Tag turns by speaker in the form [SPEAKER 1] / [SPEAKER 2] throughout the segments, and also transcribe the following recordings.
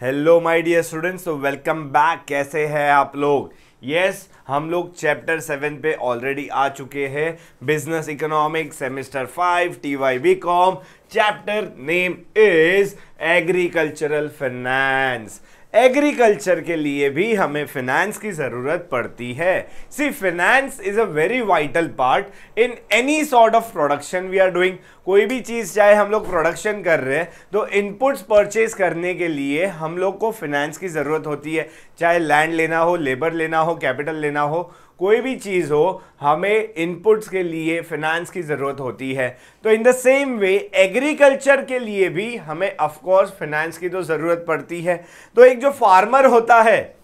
[SPEAKER 1] Hello my dear students, तो welcome back. कैसे हैं आप लोग? यस, हम लोग चैप्टर 7 पे ऑलरेडी आ चुके हैं। Business economics semester 5 TY BCom। Chapter name is agricultural finance. Agriculture के लिए भी हमें फाइनेंस की जरूरत पड़ती है। See, finance is a very vital part in any sort of production we are doing. कोई भी चीज चाहे हम लोग प्रोडक्शन कर रहे हैं तो इनपुट्स परचेज करने के लिए हम लोग को फाइनेंस की जरूरत होती है। चाहे लैंड लेना हो, लेबर लेना हो, कैपिटल लेना हो, कोई भी चीज हो, हमें इनपुट्स के लिए फाइनेंस की जरूरत होती है। तो in the same way agriculture के लिए भी हमें ऑफ कोर्स फाइनेंस की तो जरूरत पड़ती है। तो एक जो फार्मर होता है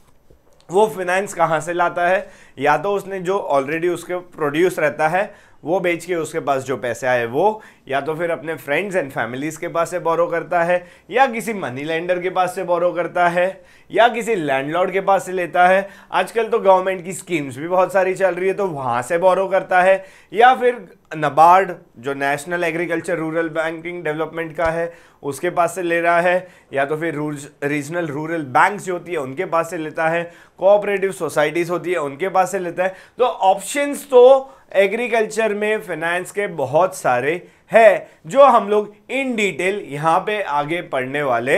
[SPEAKER 1] वो फाइनेंस कहां से लाता है? या तो उसने जो ऑलरेडी उसके प्रोड्यूस रहता है वो बेच के उसके पास जो पैसे आए वो, या तो फिर अपने फ्रेंड्स एंड फैमिलीज के पास से बोरो करता है, या किसी मनी लेंडर के पास से बोरो करता है, या किसी लैंडलॉर्ड के पास से लेता है। आजकल तो गवर्नमेंट की स्कीम्स भी बहुत सारी चल रही है तो वहां से बोरो करता है, या फिर नबार्ड जो national agriculture rural banking development का है उसके पास से ले रहा है, या तो फिर रीजनल रूरल बैंक्स जो होती है उनके पास से लेता है, कोऑपरेटिव सोसाइटीज होती है उनके पास से लेता है। तो ऑप्शंस तो एग्रीकल्चर में फाइनेंस के बहुत सारे हैं जो हम लोग इन डिटेल यहां पे आगे पढ़ने वाले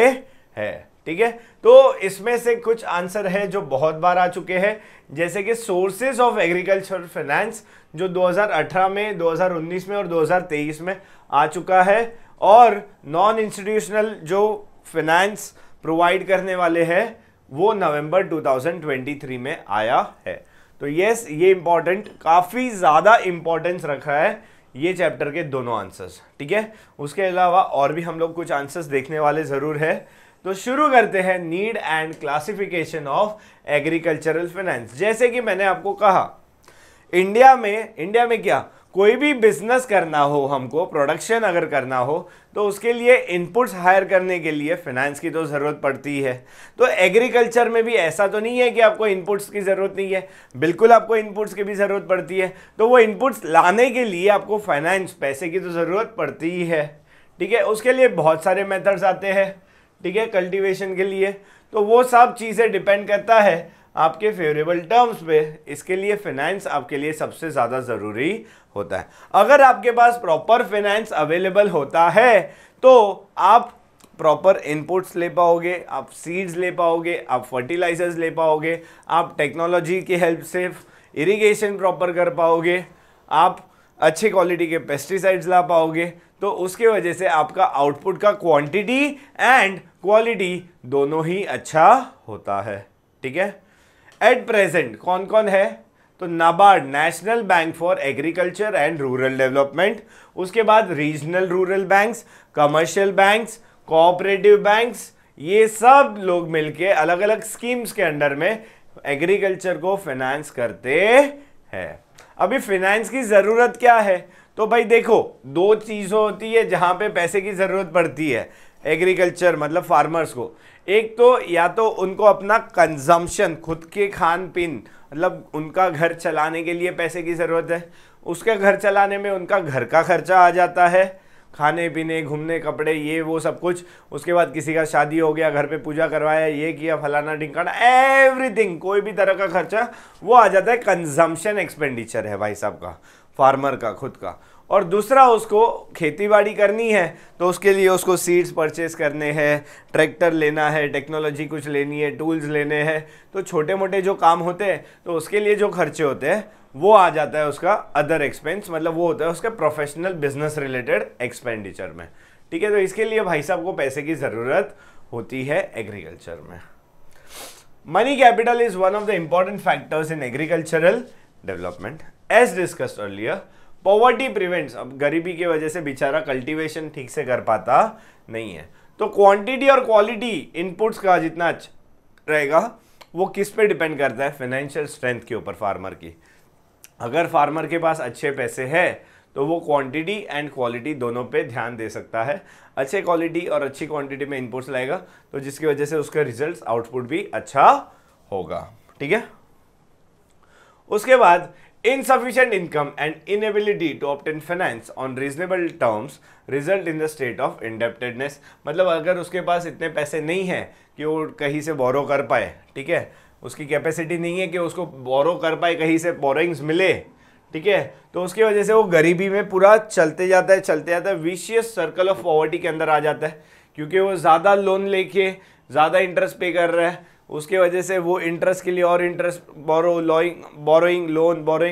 [SPEAKER 1] हैं। ठीक है, तो इसमें से कुछ आंसर है जो बहुत बार आ चुके हैं, जैसे कि सोर्सेज ऑफ एग्रीकल्चर फाइनेंस जो 2018 में, 2019 में और 2023 में आ चुका है, और नॉन इंस्टीट्यूशनल जो फाइनेंस प्रोवाइड करने वाले हैं वो नवंबर 2023 में आया है। तो यस, ये इंपॉर्टेंट, काफी ज्यादा इंपॉर्टेंस रखा है ये चैप्टर के दोनों आंसर्स। ठीक है, उसके अलावा और भी हम लोग कुछ आंसर्स देखने वाले जरूर है। तो शुरू करते हैं need and classification of agricultural finance. जैसे कि मैंने आपको कहा, इंडिया में क्या, कोई भी बिजनेस करना हो, हमको प्रोडक्शन अगर करना हो तो उसके लिए इनपुट्स हायर करने के लिए फाइनेंस की तो जरूरत पड़ती है। तो एग्रीकल्चर में भी ऐसा तो नहीं है कि आपको इनपुट्स की जरूरत नहीं है, बिल्कुल आपको इनपुट्स की भी जरूरत पड़ती है। तो वो इनपुट्स लाने के लिए आपको फाइनेंस, पैसे की तो जरूरत पड़ती ही है। ठीक है, उसके लिए बहुत सारे मेथड्स आते हैं। ठीक है, कल्टीवेशन के लिए, तो वो सब चीजें डिपेंड करता है आपके फेवरेबल टर्म्स पे। इसके लिए फाइनेंस आपके लिए सबसे ज्यादा जरूरी होता है। अगर आपके पास प्रॉपर फाइनेंस अवेलेबल होता है तो आप प्रॉपर इनपुट्स ले पाओगे, आप सीड्स ले पाओगे, आप फर्टिलाइजर्स ले पाओगे, आप टेक्नोलॉजी की हेल्प से इरिगेशन प्रॉपर कर पाओगे, आप अच्छी क्वालिटी के पेस्टिसाइड्स ला पाओगे। तो उसके वजह से आपका आउटपुट का क्वांटिटी एंड क्वालिटी दोनों ही अच्छा होता है। ठीक है, एट प्रेजेंट कौन कौन है? तो NABARD, national bank for agriculture and rural development, उसके बाद regional rural banks, commercial banks, cooperative banks, ये सब लोग मिलके अलग अलग स्कीम्स के अंडर में एग्रीकल्चर को फाइनेंस करते हैं। अभी फाइनेंस की जरूरत क्या है? तो भाई देखो, दो चीजें होती है जहां पे पैसे की जरूरत पड़ती है एग्रीकल्चर मतलब फार्मर्स को। एक तो या तो उनको अपना कंजम्पशन, खुद के खान पीन, मतलब उनका घर चलाने के लिए पैसे की जरूरत है। उसके घर चलाने में उनका घर का खर्चा आ जाता है, खाने पीने, घूमने, कपड़े, ये वो सब कुछ। उसके बाद किसी का शादी हो गया, घर पे पूजा करवाया, ये किया, फलाना ढिंकाना, एवरीथिंग, कोई भी तरह का खर्चा वो आ जाता है। कंजम्पशन एक्सपेंडिचर है भाई साहब का, फार्मर का खुद का। और दूसरा, उसको खेती बाड़ी करनी है तो उसके लिए उसको सीड्स परचेज करने हैं, ट्रैक्टर लेना है, टेक्नोलॉजी कुछ लेनी है, टूल्स लेने हैं। तो छोटे मोटे जो काम होते हैं तो उसके लिए जो खर्चे होते हैं वो आ जाता है उसका अदर एक्सपेंस, मतलब वो होता है उसका प्रोफेशनल बिजनेस रिलेटेड एक्सपेंडिचर में। ठीक है, तो इसके लिए भाई साहब को पैसे की जरूरत होती है एग्रीकल्चर में। Money capital is one of the important factors in agricultural development as discussed earlier. Poverty prevents, अब गरीबी की वजह से बेचारा कल्टीवेशन ठीक से कर पाता नहीं है। तो क्वांटिटी और क्वालिटी इनपुट्स का जितना रहेगा वो किस पे डिपेंड करता है? फाइनेंशियल स्ट्रेंथ के ऊपर फार्मर की। अगर फार्मर के पास अच्छे पैसे है तो वो क्वांटिटी एंड क्वालिटी दोनों पे ध्यान दे सकता है। अच्छे क्वालिटी और अच्छी क्वांटिटी में इनपुट्स लाएगा तो जिसकी वजह से उसका रिजल्ट, आउटपुट भी अच्छा होगा। ठीक है, उसके बाद Insufficient income and inability to obtain finance on reasonable terms result in the state of indebtedness। मतलब अगर उसके पास इतने पैसे नहीं है कि वो कहीं से बोरो कर पाए, ठीक है, उसकी कैपेसिटी नहीं है कि उसको बोरो कर पाए, कहीं से बोरोइंग्स मिले, ठीक है, तो उसकी वजह से वो गरीबी में पूरा चलते जाता है, विशियस सर्कल ऑफ पॉवर्टी के अंदर आ जाता है, क्योंकि वो ज़्यादा लोन लेके ज़्यादा इंटरेस्ट पे कर रहा है, उसके वजह से वो इंटरेस्ट के लिए और इंटरेस्ट बोरोइंग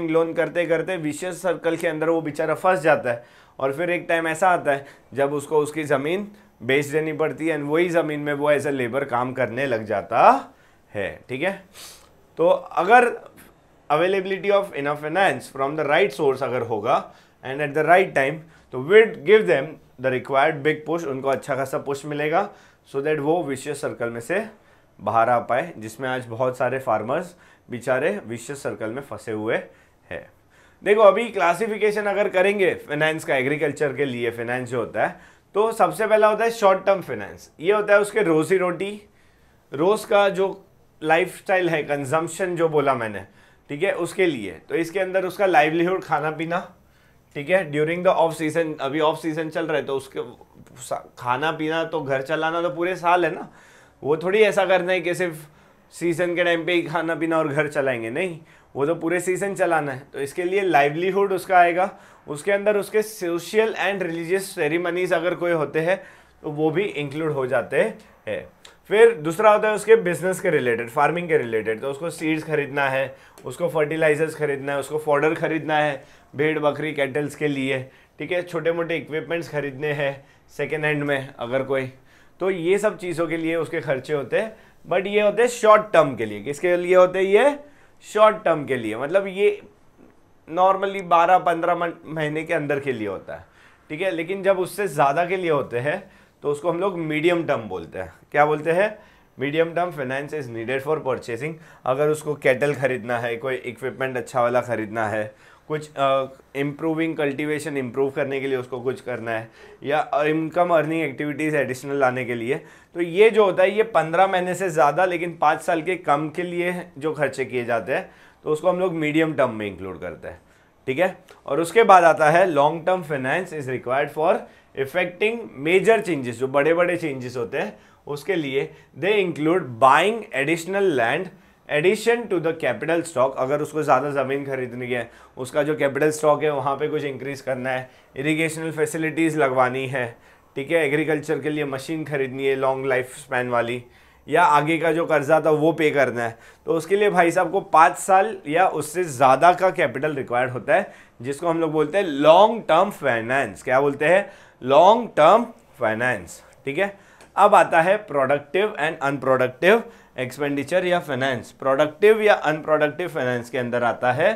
[SPEAKER 1] लोन करते करते विशियस सर्कल के अंदर वो बेचारा फंस जाता है। और फिर एक टाइम ऐसा आता है जब उसको उसकी ज़मीन बेच देनी पड़ती है, एंड वही ज़मीन में वो एज ए लेबर काम करने लग जाता है, ठीक है। तो अगर availability of enough finance from the right source अगर होगा and at the right time, तो would give them the required big push, उनको अच्छा खासा पुश मिलेगा, सो दैट वो विशियस सर्कल में से बाहर आ पाए, जिसमें आज बहुत सारे फार्मर्स बेचारे विशियस सर्कल में फंसे हुए हैं। देखो अभी क्लासिफिकेशन अगर करेंगे फाइनेंस का, एग्रीकल्चर के लिए फाइनेंस जो होता है, तो सबसे पहला होता है शॉर्ट टर्म फाइनेंस। ये होता है उसके रोजी रोटी, रोज का जो लाइफस्टाइल है, कंजम्पशन जो बोला मैंने, ठीक है, उसके लिए। तो इसके अंदर उसका लाइवलीहुड, खाना पीना, ठीक है, ड्यूरिंग द ऑफ सीजन, अभी ऑफ सीजन चल रहा है तो उसके खाना पीना तो घर चलाना तो पूरे साल है ना, वो थोड़ी ऐसा करना है कि सिर्फ सीजन के टाइम पे ही खाना पीना और घर चलाएंगे, नहीं, वो तो पूरे सीजन चलाना है। तो इसके लिए लाइवलीहुड उसका आएगा, उसके अंदर उसके सोशल एंड रिलीजियस सेरेमनीज अगर कोई होते हैं तो वो भी इंक्लूड हो जाते हैं। फिर दूसरा होता है उसके बिजनेस के रिलेटेड, फार्मिंग के रिलेटेड, तो उसको सीड्स खरीदना है, उसको फर्टिलाइजर्स खरीदना है, उसको फॉडर खरीदना है भेड़ बकरी कैटल्स के लिए, ठीक है, छोटे मोटे इक्विपमेंट्स खरीदने हैं सेकेंड हैंड में अगर कोई, तो ये सब चीज़ों के लिए उसके खर्चे होते हैं। बट ये होते हैं शॉर्ट टर्म के लिए। किसके लिए होते हैं ये? शॉर्ट टर्म के लिए, मतलब ये नॉर्मली 12-15 महीने के अंदर के लिए होता है, ठीक है। लेकिन जब उससे ज़्यादा के लिए होते हैं तो उसको हम लोग मीडियम टर्म बोलते हैं। क्या बोलते हैं? Medium term finance is needed for purchasing. अगर उसको कैटल खरीदना है, कोई इक्विपमेंट अच्छा वाला खरीदना है, कुछ इम्प्रूविंग कल्टीवेशन इम्प्रूव करने के लिए उसको कुछ करना है, या इनकम अर्निंग एक्टिविटीज़ एडिशनल लाने के लिए, तो ये जो होता है ये 15 महीने से ज़्यादा लेकिन 5 साल के कम के लिए जो खर्चे किए जाते हैं तो उसको हम लोग मीडियम टर्म में इंक्लूड करते हैं, ठीक है। और उसके बाद आता है long term finance is required for effecting major changes, जो बड़े बड़े चेंजेस होते हैं उसके लिए they include buying additional land addition to the capital stock. अगर उसको ज़्यादा ज़मीन खरीदनी है, उसका जो कैपिटल स्टॉक है वहाँ पे कुछ इंक्रीज करना है, इरिगेशनल फैसिलिटीज़ लगवानी है, ठीक है, एग्रीकल्चर के लिए मशीन खरीदनी है लॉन्ग लाइफ स्पैन वाली, या आगे का जो कर्जा था वो पे करना है, तो उसके लिए भाई साहब को 5 साल या उससे ज़्यादा का कैपिटल रिक्वायर्ड होता है, जिसको हम लोग बोलते हैं लॉन्ग टर्म फाइनेंस। क्या बोलते हैं? लॉन्ग टर्म फाइनेंस, ठीक है। अब आता है प्रोडक्टिव एंड अनप्रोडक्टिव एक्सपेंडिचर या फाइनेंस। प्रोडक्टिव या अनप्रोडक्टिव फाइनेंस के अंदर आता है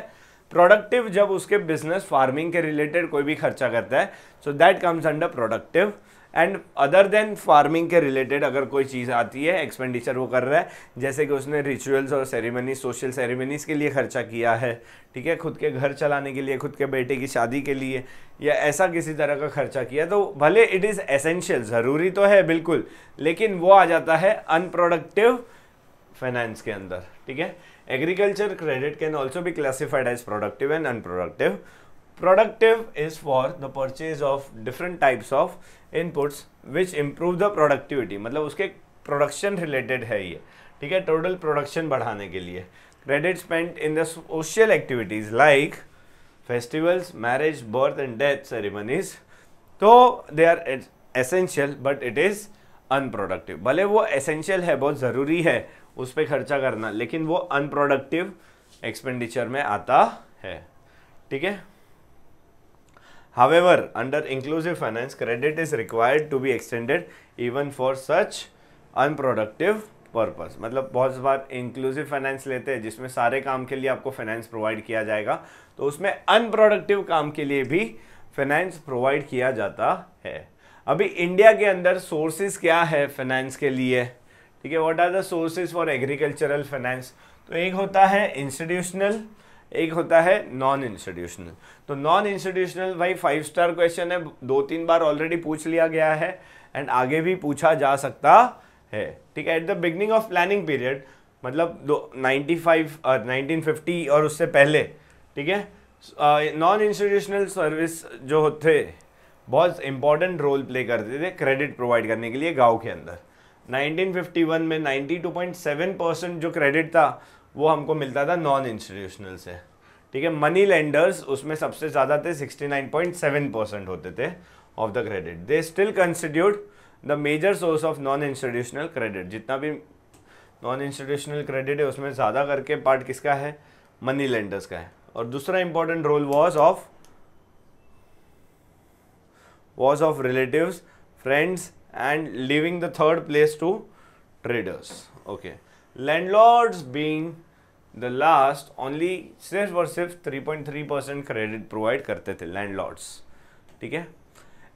[SPEAKER 1] प्रोडक्टिव, जब उसके बिजनेस फार्मिंग के रिलेटेड कोई भी खर्चा करता है, so that comes under productive. And other than farming के रिलेटेड अगर कोई चीज़ आती है, एक्सपेंडिचर वो कर रहा है, जैसे कि उसने रिचुअल्स और सेरेमनी, सोशल सेरेमनीज़ के लिए खर्चा किया है, ठीक है, खुद के घर चलाने के लिए, खुद के बेटे की शादी के लिए, या ऐसा किसी तरह का खर्चा किया, तो भले इट इज़ एसेंशियल, ज़रूरी तो है बिल्कुल, लेकिन वो आ जाता है अनप्रोडक्टिव फाइनेंस के अंदर, ठीक है। Agriculture credit can also be classified as productive and unproductive. Productive is for the purchase of different types of inputs which improve the productivity, मतलब उसके प्रोडक्शन रिलेटेड है ये, ठीक है, टोटल प्रोडक्शन बढ़ाने के लिए। Credit spent in the social activities like festivals, marriage, birth and death ceremonies, तो they are essential but it is unproductive. भले वो एसेंशियल है, बहुत ज़रूरी है उस पर खर्चा करना, लेकिन वो अनप्रोडक्टिव एक्सपेंडिचर में आता है, ठीक है। However, under inclusive finance, credit is required to be extended even for such unproductive purpose। मतलब बहुत बार इंक्लूसिव फाइनेंस लेते हैं जिसमें सारे काम के लिए आपको फाइनेंस प्रोवाइड किया जाएगा, तो उसमें अनप्रोडक्टिव काम के लिए भी फाइनेंस प्रोवाइड किया जाता है। अभी इंडिया के अंदर सोर्सेज क्या है फाइनेंस के लिए, ठीक है, what are the sources for agricultural finance? तो एक होता है इंस्टीट्यूशनल, एक होता है नॉन इंस्टीट्यूशनल। तो नॉन इंस्टीट्यूशनल भाई 5 स्टार क्वेश्चन है, 2-3 बार ऑलरेडी पूछ लिया गया है एंड आगे भी पूछा जा सकता है, ठीक है। At the beginning of planning period, मतलब 1950 और उससे पहले, ठीक है। नॉन इंस्टीट्यूशनल सर्विस जो होते बहुत इंपॉर्टेंट रोल प्ले करते थे क्रेडिट प्रोवाइड करने के लिए गांव के अंदर। 1951 में 92.7% जो क्रेडिट था वो हमको मिलता था नॉन इंस्टीट्यूशनल से, ठीक है। मनी लेंडर्स उसमें सबसे ज़्यादा थे, 69.7% होते थे of the credit. They still constitute the major source of non institutional credit. जितना भी नॉन इंस्टीट्यूशनल क्रेडिट है उसमें ज़्यादा करके पार्ट किसका है, मनी लेंडर्स का है। और दूसरा important role was of relatives, friends and leaving the third place to traders. Okay, landlords being the last only सिर्फ और सिर्फ 3.3% क्रेडिट प्रोवाइड करते थे लैंडलॉर्ड्स, ठीक है।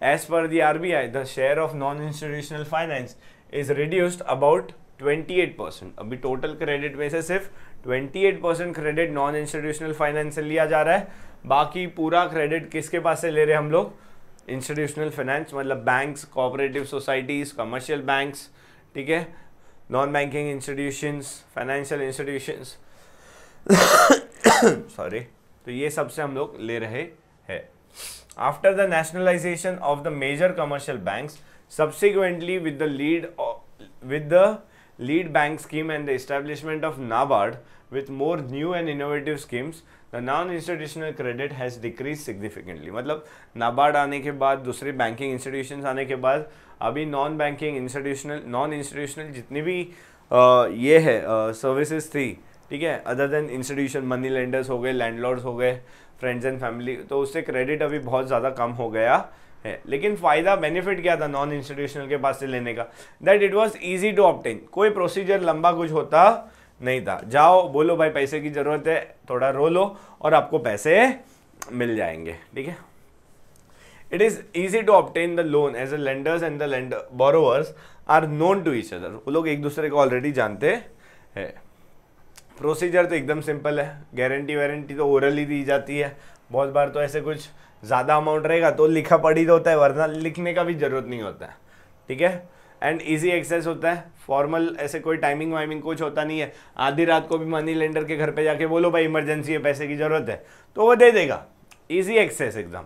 [SPEAKER 1] As per the RBI the share of non institutional finance is reduced about 28%। अभी total credit में से सिर्फ 28% क्रेडिट नॉन इंस्टीट्यूशनल फाइनेंस से लिया जा रहा है, बाकी पूरा क्रेडिट किसके पास से ले रहे हैं हम लोग, इंस्टीट्यूशनल फाइनेंस, मतलब banks, cooperative societies, commercial banks, ठीक है, non banking institutions, financial institutions sorry, तो ये सबसे हम लोग ले रहे हैं। After the nationalisation of the major commercial banks subsequently with the lead bank scheme and the establishment of NABARD with more new and innovative schemes, the non-institutional credit has decreased significantly। मतलब NABARD आने के बाद, दूसरे banking institutions आने के बाद अभी non banking institutional, non institutional जितनी भी ये है सर्विसेज थी, ठीक है, other than institution, money lenders हो गए, लैंडलॉर्ड्स हो गए, फ्रेंड्स एंड फैमिली, तो उससे क्रेडिट अभी बहुत ज़्यादा कम हो गया है। लेकिन फ़ायदा, बेनिफिट क्या था नॉन इंस्टीट्यूशनल के पास से लेने का, that it was easy to obtain. कोई प्रोसीजर लंबा कुछ होता नहीं था, जाओ बोलो भाई पैसे की ज़रूरत है, थोड़ा रो लो और आपको पैसे मिल जाएंगे, ठीक है। It is easy to obtain the loan as the lenders and the borrowers are known to each other. वो लोग एक दूसरे को ऑलरेडी जानते हैं। प्रोसीजर तो एकदम सिंपल है, गारंटी वारंटी तो ओरली दी जाती है। बहुत बार तो ऐसे कुछ ज़्यादा अमाउंट रहेगा तो लिखा पढ़ी तो होता है, वरना लिखने का भी ज़रूरत नहीं होता है, ठीक है। एंड इजी एक्सेस होता है, फॉर्मल ऐसे कोई टाइमिंग वाइमिंग कुछ होता नहीं है। आधी रात को भी मनी लेंडर के घर पे जाके बोलो भाई इमरजेंसी है, पैसे की ज़रूरत है, तो वो दे देगा। इजी एक्सेस एकदम,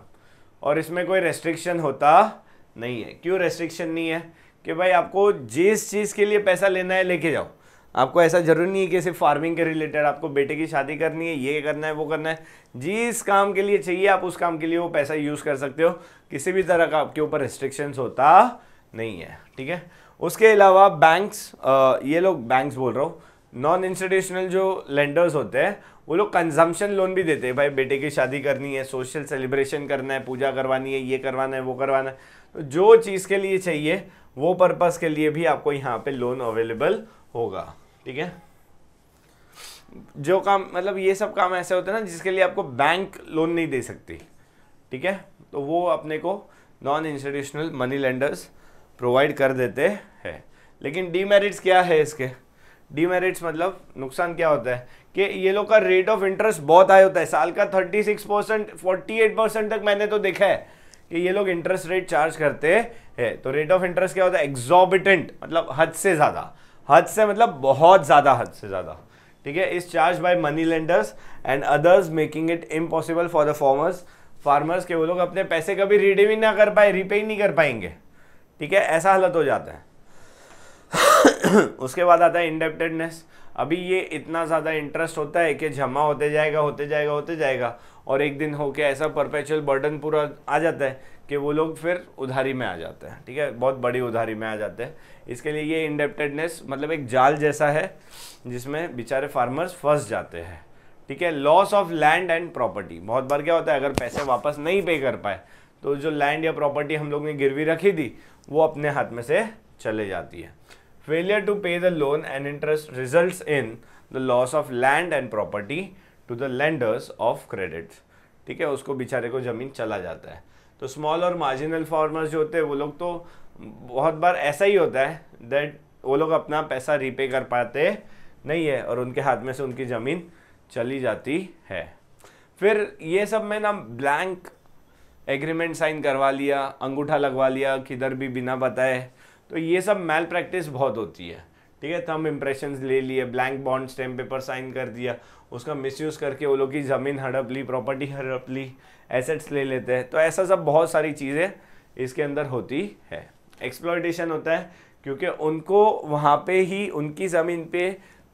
[SPEAKER 1] और इसमें कोई रेस्ट्रिक्शन होता नहीं है। क्यों रेस्ट्रिक्शन नहीं है, कि भाई आपको जिस चीज़ के लिए पैसा लेना है लेके जाओ। आपको ऐसा जरूरी नहीं है कि सिर्फ फार्मिंग के रिलेटेड आपको बेटे की शादी करनी है, ये करना है, वो करना है, जिस काम के लिए चाहिए आप उस काम के लिए वो पैसा यूज़ कर सकते हो। किसी भी तरह का आपके ऊपर रिस्ट्रिक्शंस होता नहीं है, ठीक है। उसके अलावा बैंक्स, ये लोग बैंक्स बोल रहा हूँ, नॉन इंस्टीट्यूशनल जो लेंडर्स होते हैं वो लोग कंजम्पशन लोन भी देते हैं। भाई बेटे की शादी करनी है, सोशल सेलिब्रेशन करना है, पूजा करवानी है, ये करवाना है, वो करवाना है, तो जो चीज़ के लिए चाहिए वो पर्पज़ के लिए भी आपको यहाँ पे लोन अवेलेबल होगा, ठीक है। जो काम, मतलब ये सब काम ऐसे होते हैं ना जिसके लिए आपको बैंक लोन नहीं दे सकती, ठीक है, तो वो अपने को non institutional money lenders provide कर देते हैं। लेकिन डीमेरिट्स क्या है इसके, डीमेरिट्स मतलब नुकसान क्या होता है कि ये लोग का रेट ऑफ इंटरेस्ट बहुत हाई होता है, साल का 36%, 48% तक मैंने तो देखा है कि ये लोग इंटरेस्ट रेट चार्ज करते हैं। तो रेट ऑफ इंटरेस्ट क्या होता है, एग्जॉर्बिटेंट, मतलब हद से ज़्यादा, हद से मतलब बहुत ज़्यादा, हद से ज़्यादा, ठीक है। इस charge by money lenders and others making it impossible for the farmers के वो लोग अपने पैसे कभी रिडीम ही ना कर पाए, रीपे ही नहीं कर पाएंगे, ठीक है, ऐसा हालत हो जाता है। उसके बाद आता है इंडेप्टेडनेस। अभी ये इतना ज़्यादा इंटरेस्ट होता है कि जमा होते जाएगा, होते जाएगा, होते जाएगा, और एक दिन होके ऐसा परपेचुअल बर्डन पूरा आ जाता है कि वो लोग फिर उधारी में आ जाते हैं, ठीक है, बहुत बड़ी उधारी में आ जाते हैं। इसके लिए ये इंडेप्टेडनेस मतलब एक जाल जैसा है जिसमें बेचारे फार्मर्स फंस जाते हैं, ठीक है। Loss of land and property, बहुत बार क्या होता है अगर पैसे वापस नहीं पे कर पाए तो जो लैंड या प्रॉपर्टी हम लोग ने गिरवी रखी थी वो अपने हाथ में से चले जाती है। Failure to pay the loan and interest results in the loss of land and property to the lenders of credit, ठीक है, उसको बेचारे को ज़मीन चला जाता है। तो स्मॉल और मार्जिनल फार्मर्स जो होते हैं वो लोग तो बहुत बार ऐसा ही होता है दैट वो लोग अपना पैसा रीपे कर पाते नहीं है और उनके हाथ में से उनकी ज़मीन चली जाती है। फिर ये सब में ना ब्लैंक एग्रीमेंट साइन करवा लिया, अंगूठा लगवा लिया किधर भी बिना बताए, तो ये सब मैल प्रैक्टिस बहुत होती है, ठीक है, थंब इम्प्रेशंस ले लिए, blank bond stamp paper sign कर दिया, उसका मिसयूज करके वो लोग की ज़मीन हड़प ली, प्रॉपर्टी हड़प ली, एसेट्स ले लेते हैं। तो ऐसा सब बहुत सारी चीज़ें इसके अंदर होती है। एक्सप्लॉयटेशन होता है क्योंकि उनको वहाँ पे ही उनकी ज़मीन पे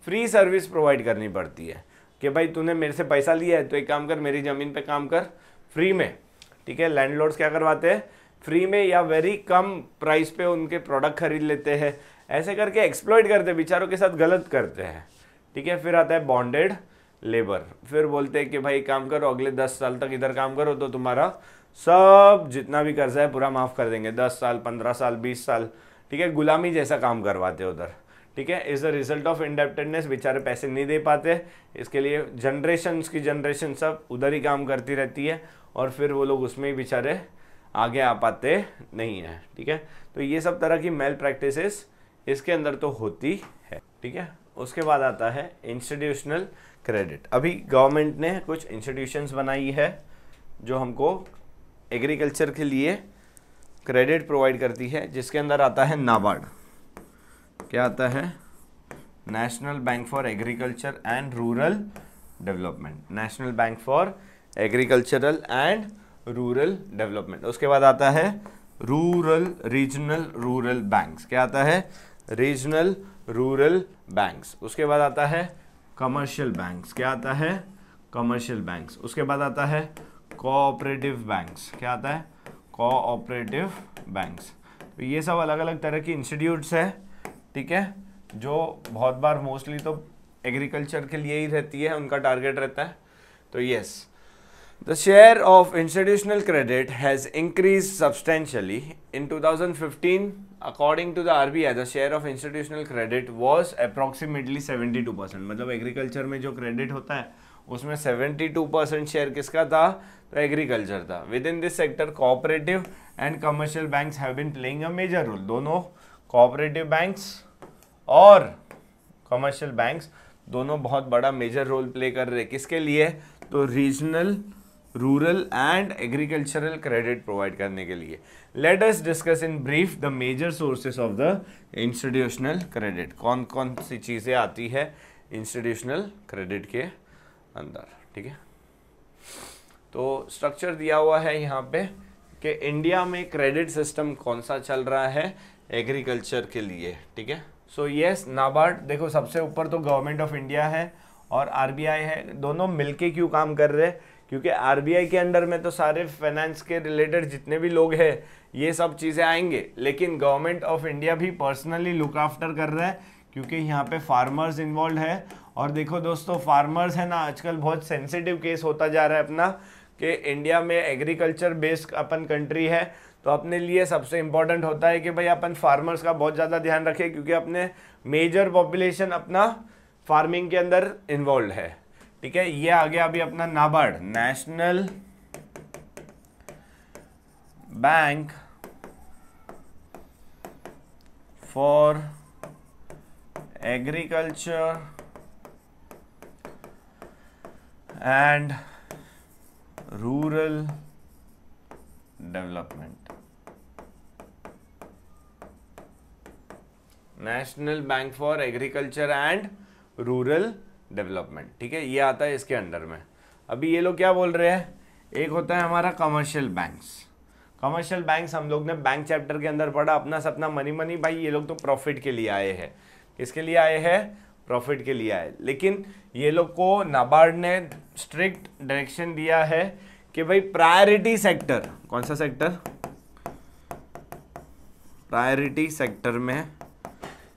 [SPEAKER 1] फ्री सर्विस प्रोवाइड करनी पड़ती है कि भाई तूने मेरे से पैसा लिया है तो एक काम कर, मेरी ज़मीन पे काम कर फ्री में। ठीक है, लैंडलॉर्ड्स क्या करवाते हैं, फ्री में या वेरी कम प्राइस पे उनके प्रोडक्ट खरीद लेते हैं, ऐसे करके एक्सप्लॉइट करते हैं, बेचारों के साथ गलत करते हैं। ठीक है, फिर आता है बॉन्डेड लेबर, फिर बोलते हैं कि भाई काम करो, अगले 10 साल तक इधर काम करो तो तुम्हारा सब जितना भी कर्जा है पूरा माफ़ कर देंगे, 10 साल 15 साल 20 साल। ठीक है, गुलामी जैसा काम करवाते हैं उधर। ठीक है, इज द रिजल्ट ऑफ इंडेप्टेडनेस, बेचारे पैसे नहीं दे पाते, इसके लिए जनरेशन की जनरेशन सब उधर ही काम करती रहती है और फिर वो लोग उसमें ही बेचारे आगे आ पाते नहीं है। ठीक है, तो ये सब तरह की मेल प्रैक्टिसेस इसके अंदर तो होती है। ठीक है, उसके बाद आता है इंस्टीट्यूशनल क्रेडिट। अभी गवर्नमेंट ने कुछ इंस्टीट्यूशंस बनाई है जो हमको एग्रीकल्चर के लिए क्रेडिट प्रोवाइड करती है, जिसके अंदर आता है नाबार्ड। क्या आता है, national bank for agriculture and rural development, national bank for agricultural and rural development. उसके बाद आता है रीजनल रूरल बैंक्स। क्या आता है, रीजनल रूरल बैंक्स। उसके बाद आता है कमर्शियल बैंक्स। क्या आता है, कमर्शियल बैंक्स। उसके बाद आता है कोऑपरेटिव बैंक्स। क्या आता है, कोऑपरेटिव बैंक्स। तो ये सब अलग अलग तरह की इंस्टीट्यूट्स है। ठीक है, जो बहुत बार मोस्टली तो एग्रीकल्चर के लिए ही रहती है, उनका टारगेट रहता है। तो yes, the share of institutional credit has increased substantially in 2015. According to the RBI, the share of institutional credit was approximately 72%। मतलब एग्रीकल्चर में जो क्रेडिट होता है उसमें 72% शेयर किसका था, तो एग्रीकल्चर था। Within this sector cooperative and commercial banks have been playing a major role. दोनों कोऑपरेटिव बैंक्स और कमर्शियल बैंक्स दोनों बहुत बड़ा मेजर रोल प्ले कर रहे हैं, किसके लिए, तो regional rural and agricultural credit provide करने के लिए। Let us discuss in brief the major sources of the institutional credit. कौन कौन सी चीज़ें आती है इंस्टीट्यूशनल क्रेडिट के अंदर। ठीक है, तो स्ट्रक्चर दिया हुआ है यहाँ पे कि इंडिया में क्रेडिट सिस्टम कौन सा चल रहा है एग्रीकल्चर के लिए। ठीक है, सो यस, नाबार्ड देखो सबसे ऊपर तो गवर्नमेंट ऑफ इंडिया है और आरबीआई है। दोनों मिलके क्यों काम कर रहे हैं, क्योंकि आरबीआई के अंडर में तो सारे फाइनेंस के रिलेटेड जितने भी लोग हैं ये सब चीज़ें आएंगे, लेकिन गवर्नमेंट ऑफ इंडिया भी पर्सनली लुक आफ्टर कर रहा है क्योंकि यहाँ पे फार्मर्स इन्वॉल्व है। और देखो दोस्तों, फार्मर्स है ना, आजकल बहुत सेंसिटिव केस होता जा रहा है अपना, कि इंडिया में एग्रीकल्चर बेस्ड अपन कंट्री है, तो अपने लिए सबसे इम्पोर्टेंट होता है कि भाई अपन फार्मर्स का बहुत ज़्यादा ध्यान रखें, क्योंकि अपने मेजर पॉपुलेशन अपना फार्मिंग के अंदर इन्वॉल्व है। ठीक है, ये आ गया अभी अपना NABARD, national bank for agriculture and rural development, national bank for agriculture and rural development. ठीक है, ये आता है इसके अंडर में। अभी ये लोग क्या बोल रहे हैं, एक होता है हमारा कमर्शियल बैंक्स। कमर्शियल बैंक्स हम लोग ने बैंक चैप्टर के अंदर पढ़ा, अपना सपना मनी मनी, भाई ये लोग तो प्रॉफिट के लिए आए हैं। किसके लिए आए हैं, प्रॉफिट के लिए आए। लेकिन ये लोग को नाबार्ड ने स्ट्रिक्ट डायरेक्शन दिया है कि भाई प्रायोरिटी सेक्टर, कौन सा सेक्टर, प्रायोरिटी सेक्टर में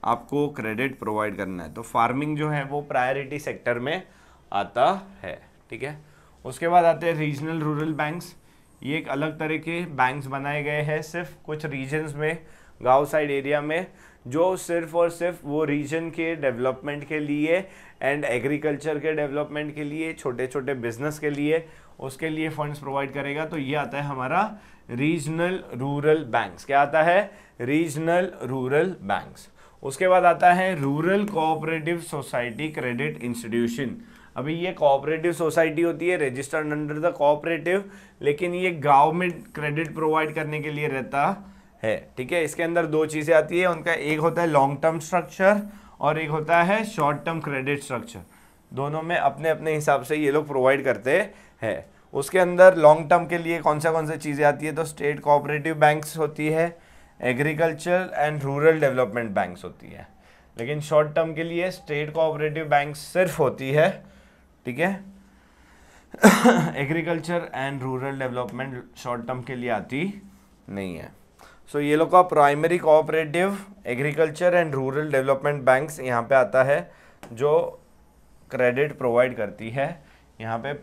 [SPEAKER 1] आपको क्रेडिट प्रोवाइड करना है। तो फार्मिंग जो है वो प्रायोरिटी सेक्टर में आता है। ठीक है, उसके बाद आते हैं रीजनल रूरल बैंक्स। ये एक अलग तरह के बैंक्स बनाए गए हैं सिर्फ कुछ रीजन्स में, गांव साइड एरिया में, जो सिर्फ और सिर्फ वो रीजन के डेवलपमेंट के लिए एंड एग्रीकल्चर के डेवलपमेंट के लिए, छोटे छोटे बिजनेस के लिए, उसके लिए फंड्स प्रोवाइड करेगा। तो ये आता है हमारा रीजनल रूरल बैंक्स। क्या आता है, रीजनल रूरल बैंक्स। उसके बाद आता है rural cooperative society credit institution. अभी ये कोऑपरेटिव सोसाइटी होती है रजिस्टर्ड अंडर द कोऑपरेटिव, लेकिन ये गांव में क्रेडिट प्रोवाइड करने के लिए रहता है। ठीक है, इसके अंदर दो चीज़ें आती है उनका, एक होता है लॉन्ग टर्म स्ट्रक्चर और एक होता है शॉर्ट टर्म क्रेडिट स्ट्रक्चर। दोनों में अपने अपने हिसाब से ये लोग प्रोवाइड करते हैं। उसके अंदर लॉन्ग टर्म के लिए कौन सी चीज़ें आती है, तो स्टेट कोऑपरेटिव बैंक्स होती है, agriculture and rural development banks होती है। लेकिन शॉर्ट टर्म के लिए स्टेट कोऑपरेटिव बैंक्स सिर्फ होती है, ठीक है। Agriculture and rural development short term के लिए आती नहीं है। सो ये लोग का primary cooperative, agriculture and rural development banks यहाँ पे आता है, जो क्रेडिट प्रोवाइड करती है। यहाँ पे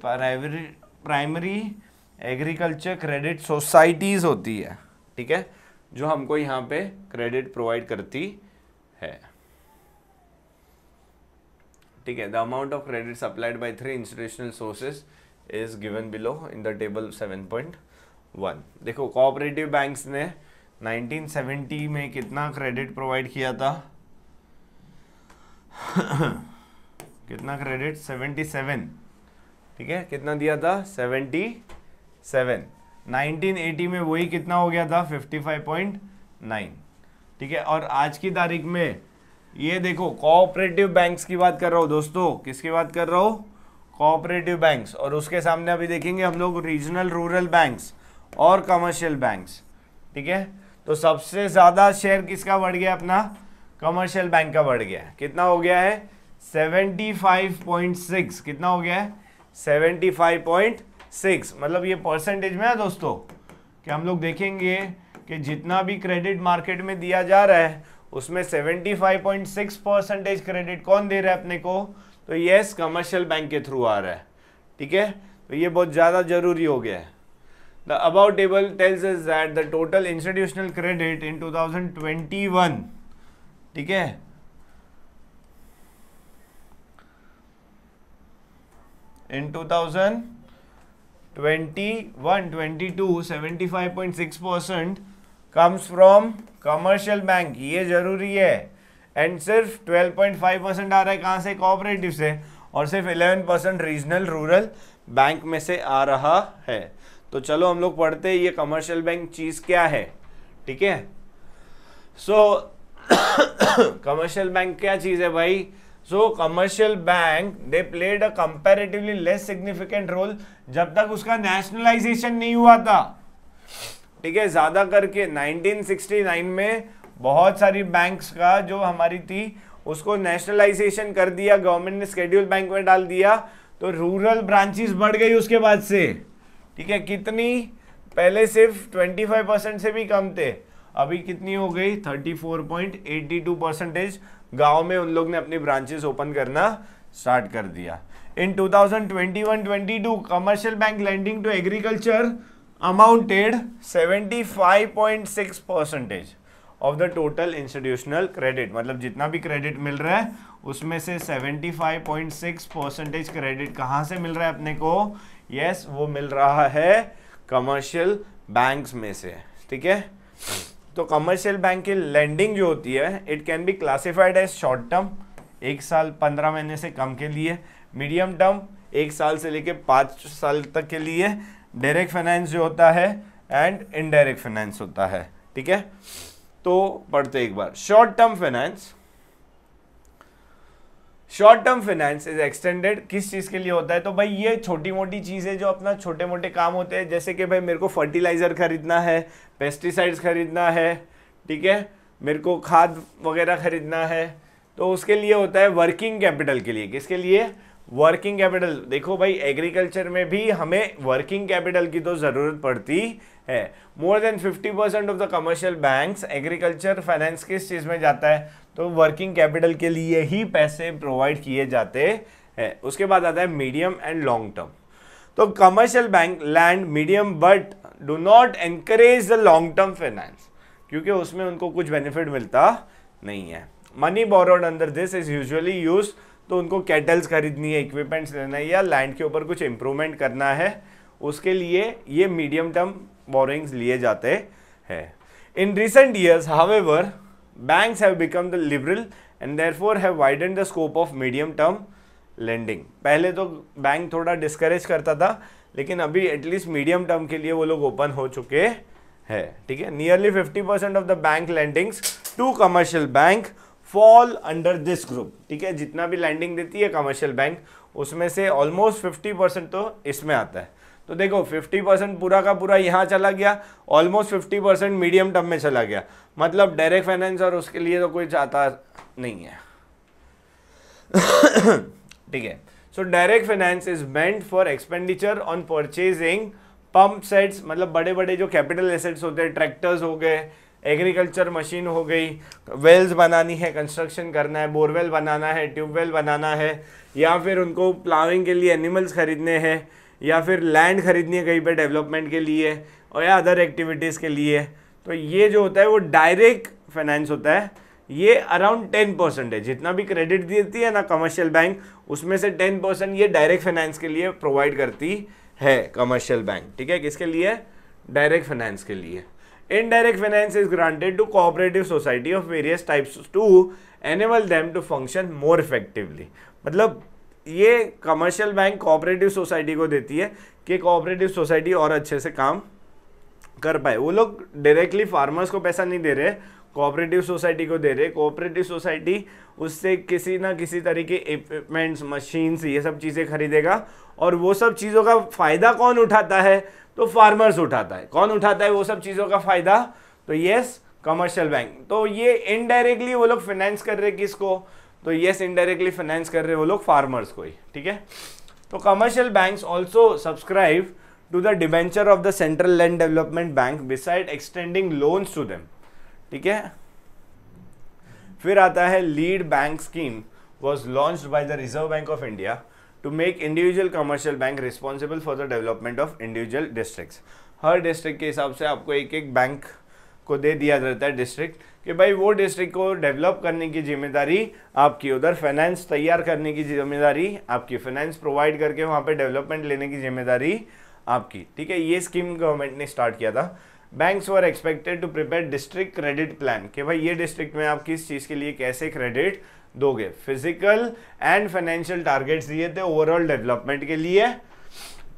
[SPEAKER 1] प्राइमरी एग्रीकल्चर क्रेडिट सोसाइटीज़ होती है, ठीक है, जो हमको यहाँ पे क्रेडिट प्रोवाइड करती है, ठीक है। The amount of credit supplied by 3 institutional sources is given below in the table 7.1। देखो कोऑपरेटिव बैंक्स ने 1970 में कितना क्रेडिट प्रोवाइड किया था कितना क्रेडिट, 77, ठीक है। कितना दिया था, 77। 1980 में वही कितना हो गया था, 55.9, ठीक है। और आज की तारीख में ये देखो कोऑपरेटिव बैंक्स की बात कर रहा हूँ दोस्तों, किसकी बात कर रहा हूँ, कोऑपरेटिव बैंक्स। और उसके सामने अभी देखेंगे हम लोग रीजनल रूरल बैंक्स और कमर्शियल बैंक्स, ठीक है। तो सबसे ज़्यादा शेयर किसका बढ़ गया, अपना कमर्शियल बैंक का बढ़ गया। कितना हो गया है, 75.6। कितना हो गया है, 75.6। मतलब ये परसेंटेज में है दोस्तों, कि हम लोग देखेंगे कि जितना भी क्रेडिट मार्केट में दिया जा रहा है उसमें 75.6% क्रेडिट कौन दे रहा है अपने को, तो यस कमर्शियल बैंक के थ्रू आ रहा है, ठीक है। तो ये बहुत ज़्यादा जरूरी हो गया है। The about table tells us that the total institutional credit in 2021, ठीक है, in 2021-22 75.6% comes from commercial bank, ये जरूरी है। एंड सिर्फ 12.5% आ रहा है कहाँ से, कोऑपरेटिव से, और सिर्फ 11% रीजनल रूरल बैंक में से आ रहा है। तो चलो हम लोग पढ़ते हैं ये कमर्शियल बैंक चीज़ क्या है, ठीक है। सो कमर्शियल बैंक क्या चीज़ है भाई, so commercial bank they played a comparatively less significant role जब तक उसका नेशनलाइजेशन नहीं हुआ था, ठीक है। ज्यादा करके 1969 में बहुत सारी बैंक्स का जो हमारी थी उसको नेशनलाइजेशन कर दिया, गवर्नमेंट ने शेड्यूल बैंक में डाल दिया, तो रूरल ब्रांचेस बढ़ गई उसके बाद से, ठीक है। कितनी, पहले सिर्फ 25% से भी कम थे, अभी कितनी हो गई 34.82%। गांव में उन लोग ने अपनी ब्रांचेस ओपन करना स्टार्ट कर दिया। In 2021-22 commercial bank lending to agriculture amounted 75.6% of the total institutional credit. मतलब जितना भी क्रेडिट मिल रहा है उसमें से 75.6% क्रेडिट कहाँ से मिल रहा है अपने को, यस वो मिल रहा है कमर्शियल बैंक्स में से, ठीक है। तो कमर्शियल बैंक की लेंडिंग जो होती है it can be classified as short term, 1 साल 15 महीने से कम के लिए, मीडियम टर्म 1 साल से लेके 5 साल तक के लिए, डायरेक्ट फाइनेंस जो होता है एंड इनडायरेक्ट फाइनेंस होता है, ठीक है। तो पढ़ते एक बार, short term finance. Short term finance is extended किस चीज के लिए होता है, तो भाई ये छोटी मोटी चीजें जो अपना छोटे मोटे काम होते हैं, जैसे कि भाई मेरे को फर्टिलाइजर खरीदना है, पेस्टिसाइड्स खरीदना है, ठीक है, मेरे को खाद वगैरह खरीदना है, तो उसके लिए होता है वर्किंग कैपिटल के लिए। किसके लिए, वर्किंग कैपिटल। देखो भाई एग्रीकल्चर में भी हमें वर्किंग कैपिटल की तो जरूरत पड़ती है। More than 50% of the commercial banks agriculture finance किस चीज में जाता है, तो वर्किंग कैपिटल के लिए ही पैसे प्रोवाइड किए जाते हैं। उसके बाद आता है मीडियम एंड लॉन्ग टर्म। तो commercial bank land medium but do not encourage the long term finance, क्योंकि उसमें उनको कुछ बेनिफिट मिलता नहीं है। Money borrowed under this is usually use, तो उनको कैटल्स खरीदनी है, इक्विपमेंट्स लेना है, या लैंड के ऊपर कुछ इंप्रूवमेंट करना है, उसके लिए ये मीडियम टर्म बोरिंग्स लिए जाते हैं। In recent years however banks have become the liberal and therefore have widened the scope of medium term lending। पहले तो बैंक थोड़ा डिस्करेज करता था, लेकिन अभी एटलीस्ट मीडियम टर्म के लिए वो लोग ओपन हो चुके हैं, ठीक है। Nearly 50% of the bank lendings to commercial bank fall under this group, ठीक है। जितना भी लैंडिंग देती है कमर्शियल बैंक उसमें से ऑलमोस्ट 50% तो इसमें आता है। तो देखो 50% पूरा का पूरा यहाँ चला गया, ऑलमोस्ट 50% मीडियम टर्म में चला गया, मतलब डायरेक्ट फाइनेंस और उसके लिए तो कोई चाहता नहीं है। ठीक है। So direct finance is meant for expenditure on purchasing pump sets, मतलब बड़े बड़े जो कैपिटल एसेट्स होते हैं, ट्रैक्टर्स हो गए, एग्रीकल्चर मशीन हो गई, वेल्स बनानी है, कंस्ट्रक्शन करना है, बोरवेल बनाना है, ट्यूबवेल बनाना है, या फिर उनको प्लाविंग के लिए एनिमल्स खरीदने हैं, या फिर लैंड खरीदनी है कहीं पे डेवलपमेंट के लिए, और या अदर एक्टिविटीज़ के लिए। तो ये जो होता है वो डायरेक्ट फाइनेंस होता है। ये अराउंड 10% है, जितना भी क्रेडिट देती है ना कमर्शियल बैंक, उसमें से 10% ये डायरेक्ट फाइनेंस के लिए प्रोवाइड करती है कमर्शियल बैंक, ठीक है। किसके लिए? डायरेक्ट फाइनेंस के लिए। Indirect finance is granted to cooperative society of various types to enable them to function more effectively. मतलब ये कमर्शियल बैंक कोऑपरेटिव सोसाइटी को देती है कि कोऑपरेटिव सोसाइटी और अच्छे से काम कर पाए। वो लोग डायरेक्टली फार्मर्स को पैसा नहीं दे रहे, कोऑपरेटिव सोसाइटी को दे रहे। कोऑपरेटिव सोसाइटी उससे किसी ना किसी तरीके इक्विपमेंट्स, मशीन्स, ये सब चीज़ें खरीदेगा, और वो सब चीज़ों का फ़ायदा कौन उठाता है? तो फार्मर्स उठाता है। कौन उठाता है वो सब चीज़ों का फ़ायदा? तो यस, कमर्शियल बैंक। तो ये इनडायरेक्टली वो लोग फाइनेंस कर रहे किसको? तो यस, इनडायरेक्टली फाइनेंस कर रहे वो लोग फार्मर्स को ही, ठीक है। तो commercial banks also subscribe to the debenture of the central land development bank beside extending loans to them, ठीक है। फिर आता है lead bank scheme was launched by the Reserve Bank of India to make individual commercial bank responsible for the development of individual districts. हर district के हिसाब से आपको एक एक बैंक को दे दिया जाता है डिस्ट्रिक्ट, कि भाई वो डिस्ट्रिक्ट को डेवलप करने की जिम्मेदारी आपकी, उधर फाइनेंस तैयार करने की जिम्मेदारी आपकी, फाइनेंस प्रोवाइड करके वहाँ पे डेवलपमेंट लेने की जिम्मेदारी आपकी, ठीक है। ये स्कीम गवर्नमेंट ने स्टार्ट किया था। Banks were expected to prepare district credit plan, कि भाई ये डिस्ट्रिक्ट में आप किस चीज़ के लिए कैसे क्रेडिट दोगे। फिजिकल एंड फाइनेंशियल टारगेट्स दिए थे ओवरऑल डेवलपमेंट के लिए,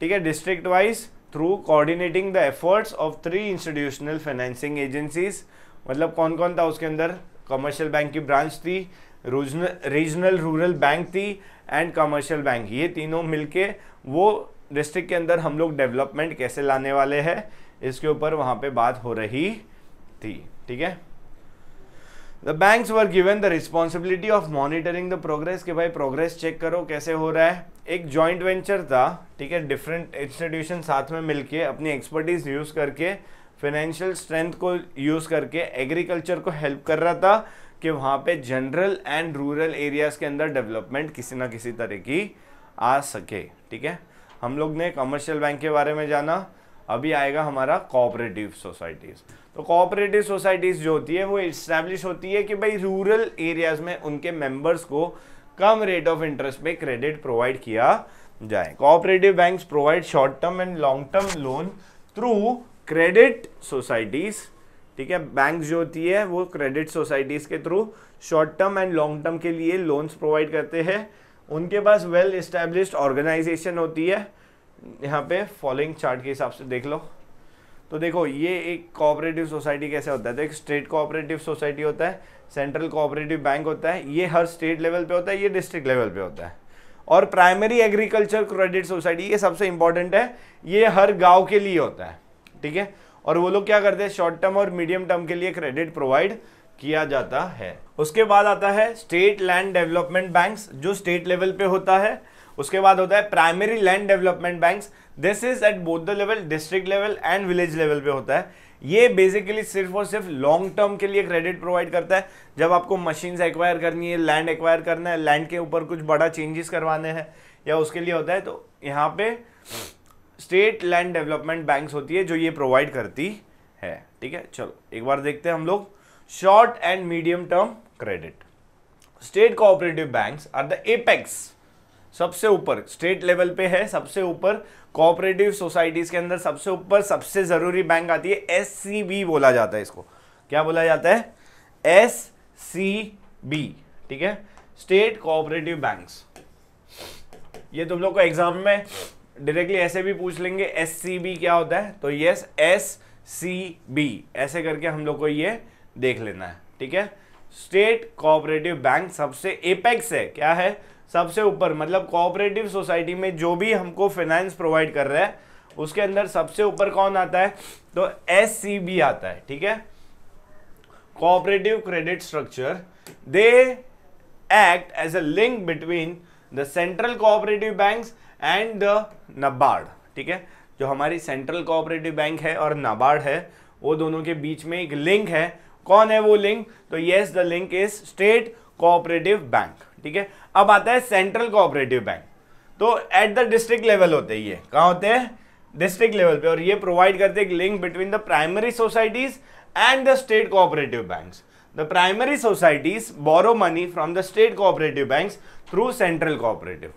[SPEAKER 1] ठीक है, district wise, through coordinating the efforts of 3 institutional financing agencies. मतलब कौन कौन था उसके अंदर? कमर्शियल बैंक की ब्रांच थी, रीजनल रूरल बैंक थी, एंड कमर्शियल बैंक। ये तीनों मिलके वो डिस्ट्रिक्ट के अंदर हम लोग डेवलपमेंट कैसे लाने वाले हैं, इसके ऊपर वहाँ पे बात हो रही थी, ठीक है। The banks were given the responsibility of monitoring the progress, कि भाई प्रोग्रेस चेक करो कैसे हो रहा है। एक जॉइंट वेंचर था, ठीक है, डिफरेंट इंस्टीट्यूशन साथ में मिलके अपनी एक्सपर्टीज यूज़ करके, फाइनेंशियल स्ट्रेंथ को यूज़ करके एग्रीकल्चर को हेल्प कर रहा था कि वहाँ पे जनरल एंड रूरल एरियाज़ के अंदर डेवलपमेंट किसी ना किसी तरह की आ सके, ठीक है। हम लोग ने कमर्शियल बैंक के बारे में जाना, अभी आएगा हमारा कोऑपरेटिव सोसाइटीज़। तो कोऑपरेटिव सोसाइटीज़ जो होती है वो इस्टेब्लिश होती है कि भाई रूरल एरियाज़ में उनके मेंबर्स को कम रेट ऑफ इंटरेस्ट पे क्रेडिट प्रोवाइड किया जाए। Cooperative banks provide short term and long term loan through credit societies, ठीक है। बैंक जो होती है वो क्रेडिट सोसाइटीज़ के through short term and long term के लिए लोन्स प्रोवाइड करते हैं। उनके पास वेल इस्टेब्लिश्ड ऑर्गेनाइजेशन होती है। यहाँ पे फॉलोइंग चार्ट के हिसाब से देख लो। तो देखो ये एक कोऑपरेटिव सोसाइटी कैसे होता है, तो एक स्टेट कोऑपरेटिव सोसाइटी होता है, सेंट्रल कोऑपरेटिव बैंक होता है, ये हर स्टेट लेवल पे होता है, ये डिस्ट्रिक्ट लेवल पे होता है। और प्राइमरी एग्रीकल्चर क्रेडिट सोसाइटी, ये सबसे इंपॉर्टेंट है, ये हर गाँव के लिए होता है, ठीक है। और वो लोग क्या करते हैं, शॉर्ट टर्म और मीडियम टर्म के लिए क्रेडिट प्रोवाइड किया जाता है। उसके बाद आता है स्टेट लैंड डेवलपमेंट बैंक्स, जो स्टेट लेवल पे होता है। उसके बाद होता है primary land development banks, this is at both the level, district level and village level पे होता है। ये बेसिकली सिर्फ और सिर्फ लॉन्ग टर्म के लिए क्रेडिट प्रोवाइड करता है। जब आपको मशीन्स एक्वायर करनी है, लैंड एक्वायर करना है, लैंड के ऊपर कुछ बड़ा चेंजेस करवाने हैं या उसके लिए होता है, तो यहाँ पे स्टेट लैंड डेवलपमेंट बैंक्स होती है जो ये प्रोवाइड करती है, ठीक है। चलो एक बार देखते हैं हम लोग short and medium term credit. State cooperative banks are the apex, सबसे ऊपर स्टेट लेवल पे है, सबसे ऊपर कोऑपरेटिव सोसाइटीज के अंदर सबसे ऊपर सबसे जरूरी बैंक आती है, एससीबी बोला जाता है इसको। क्या बोला जाता है? एससीबी, ठीक है, स्टेट कोऑपरेटिव बैंक्स। ये तुम लोग को एग्जाम में डायरेक्टली ऐसे भी पूछ लेंगे, एससीबी क्या होता है, तो यस एससीबी ऐसे करके हम लोग को ये देख लेना है, ठीक है। स्टेट कोऑपरेटिव बैंक सबसे एपेक्स है, क्या है, सबसे ऊपर, मतलब कोऑपरेटिव सोसाइटी में जो भी हमको फाइनेंस प्रोवाइड कर रहा है उसके अंदर सबसे ऊपर कौन आता है, तो एससीबी आता है, ठीक है, cooperative credit structure. They act as a link between the central cooperative banks and the NABARD, ठीक है, जो हमारी सेंट्रल कोऑपरेटिव बैंक है और नाबार्ड है वो दोनों के बीच में एक लिंक है। कौन है वो लिंक, तो yes the link is state cooperative bank, ठीक है। अब आता है सेंट्रल कोऑपरेटिव बैंक, तो एट द डिस्ट्रिक्ट लेवल होते हैं, ये कहाँ होते हैं, डिस्ट्रिक्ट लेवल पे, और ये प्रोवाइड करते हैं एक link between the primary societies and the state cooperative banks. The primary societies borrow money from the state cooperative banks through central cooperative.